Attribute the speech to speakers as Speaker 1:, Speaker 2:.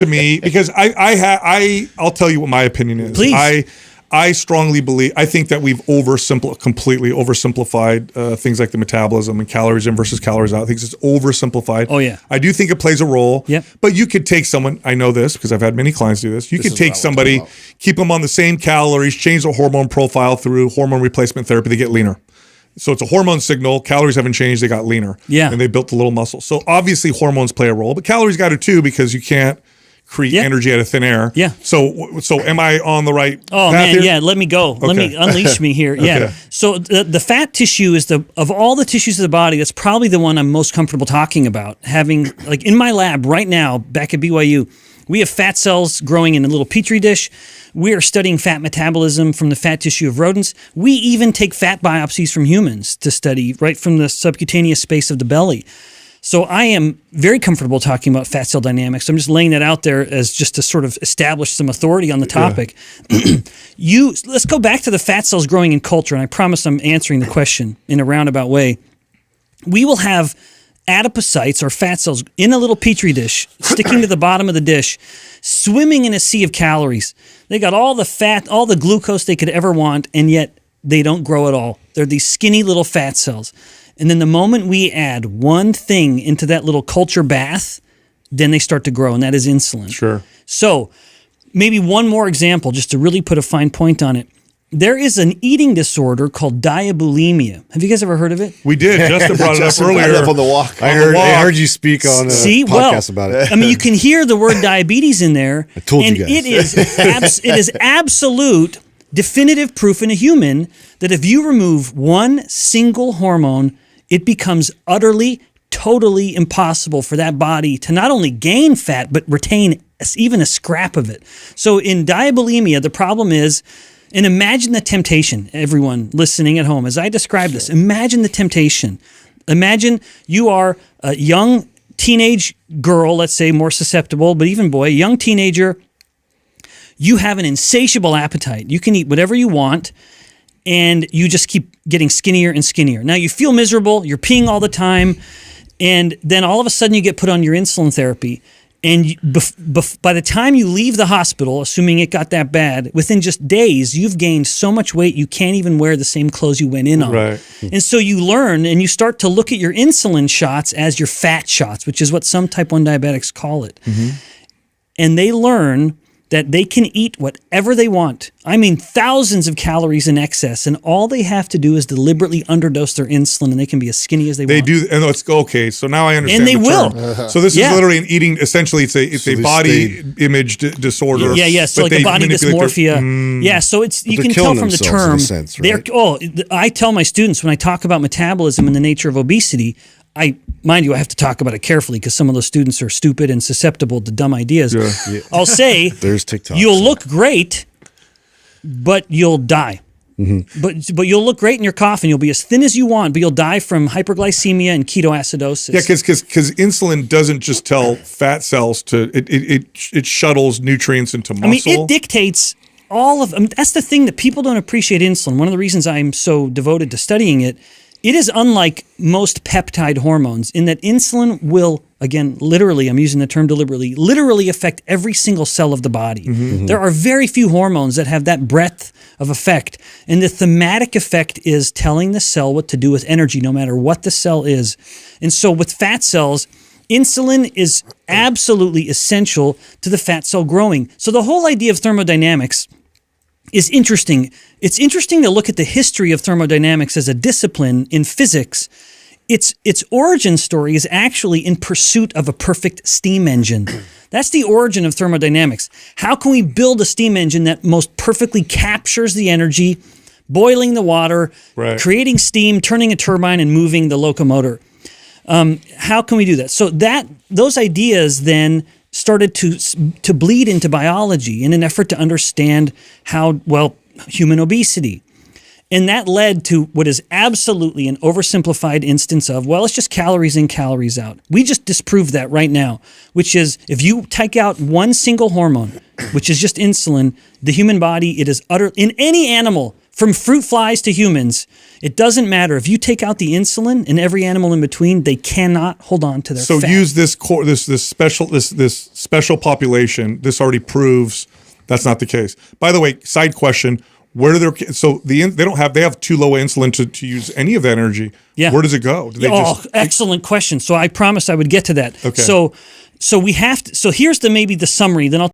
Speaker 1: to me because I'll tell you what my opinion is.
Speaker 2: Please.
Speaker 1: I strongly believe, I think that we've completely oversimplified things like the metabolism and calories in versus calories out. I think it's oversimplified.
Speaker 2: Oh, yeah.
Speaker 1: I do think it plays a role.
Speaker 2: Yep.
Speaker 1: But you could take someone, I know this because I've had many clients do this. You could take somebody, keep them on the same calories, change the hormone profile through hormone replacement therapy, they get leaner. So it's a hormone signal. Calories haven't changed. They got leaner.
Speaker 2: Yeah.
Speaker 1: And they built a little muscle. So obviously hormones play a role, but calories got it too because you can't create energy out of thin air.
Speaker 2: Yeah.
Speaker 1: So am I on the right path
Speaker 2: man,
Speaker 1: here?
Speaker 2: yeah, let me go. Let me unleash me here. Yeah.
Speaker 1: Okay.
Speaker 2: So the fat tissue is of all the tissues of the body, that's probably the one I'm most comfortable talking about. Having, like in my lab right now, back at BYU, we have fat cells growing in a little petri dish. We are studying fat metabolism from the fat tissue of rodents. We even take fat biopsies from humans to study right from the subcutaneous space of the belly. So I am very comfortable talking about fat cell dynamics. I'm just laying that out there as just to sort of establish some authority on the topic. Yeah. Let's go back to the fat cells growing in culture, and I promise I'm answering the question in a roundabout way. We will have adipocytes or fat cells in a little petri dish, sticking to the bottom of the dish, swimming in a sea of calories. They got all the fat, all the glucose they could ever want, and yet they don't grow at all. They're these skinny little fat cells. And then the moment we add one thing into that little culture bath, then they start to grow, and that is insulin.
Speaker 1: Sure.
Speaker 2: So maybe one more example, just to really put a fine point on it. There is an eating disorder called diabulimia. Have you guys ever heard of it?
Speaker 1: We did. Justin brought it up earlier.
Speaker 3: Up on the walk. I heard you speak on a podcast about it.
Speaker 2: I mean, you can hear the word diabetes in there.
Speaker 3: I told you guys.
Speaker 2: It is absolute, definitive proof in a human that if you remove one single hormone, it becomes utterly, totally impossible for that body to not only gain fat, but retain even a scrap of it. So in diabulimia, the problem is, and imagine the temptation, everyone listening at home, as I describe this, imagine the temptation. Imagine you are a young teenage girl, let's say more susceptible, but even boy, young teenager, you have an insatiable appetite. You can eat whatever you want, and you just keep getting skinnier and skinnier. Now you feel miserable, you're peeing all the time, and then all of a sudden you get put on your insulin therapy. And by the time you leave the hospital, assuming it got that bad, within just days, you've gained so much weight you can't even wear the same clothes you went in on.
Speaker 1: Right.
Speaker 2: And so you learn and you start to look at your insulin shots as your fat shots, which is what some type 1 diabetics call it. Mm-hmm. And they learn that they can eat whatever they want. I mean, thousands of calories in excess, and all they have to do is deliberately underdose their insulin, and they can be as skinny as they want.
Speaker 1: They do, and it's okay. So now I understand.
Speaker 2: And they will.
Speaker 1: So this is literally an eating. Essentially, it's a body image disorder.
Speaker 2: Yeah. So like a body dysmorphia. Yeah. So it's you can tell from the term. Sense, right? I tell my students when I talk about metabolism and the nature of obesity. Mind you, I have to talk about it carefully because some of those students are stupid and susceptible to dumb ideas. Yeah. I'll say,
Speaker 3: there's TikTok.
Speaker 2: You'll look great, but you'll die. Mm-hmm. But you'll look great in your coffin. You'll be as thin as you want, but you'll die from hyperglycemia and ketoacidosis. Yeah,
Speaker 1: because insulin doesn't just tell fat cells to it shuttles nutrients into muscle.
Speaker 2: I mean, it dictates all of. That's the thing that people don't appreciate insulin. One of the reasons I'm so devoted to studying it. It is unlike most peptide hormones in that insulin will, again, literally, I'm using the term deliberately, literally affect every single cell of the body. Mm-hmm. There are very few hormones that have that breadth of effect. And the thematic effect is telling the cell what to do with energy, no matter what the cell is. And so with fat cells, insulin is absolutely essential to the fat cell growing. So the whole idea of thermodynamics is interesting. It's interesting to look at the history of thermodynamics as a discipline in physics. Its origin story is actually in pursuit of a perfect steam engine. That's the origin of thermodynamics. How can we build a steam engine that most perfectly captures the energy, boiling the water, creating steam, turning a turbine, and moving the locomotor? How can we do that? So those ideas then started to bleed into biology in an effort to understand human obesity. And that led to what is absolutely an oversimplified instance of, it's just calories in, calories out. We just disproved that right now, which is if you take out one single hormone, which is just insulin, the human body, it is in any animal, From fruit flies to humans, it doesn't matter. If you take out the insulin and every animal in between, they cannot hold on to their fat.
Speaker 1: So use this special population. This already proves that's not the case. By the way, side question: where do they have too low insulin to use any of that energy?
Speaker 2: Yeah.
Speaker 1: Where does it go?
Speaker 2: Excellent question. So I promised I would get to that.
Speaker 1: Okay.
Speaker 2: So we have to. So here's maybe the summary. Then I'll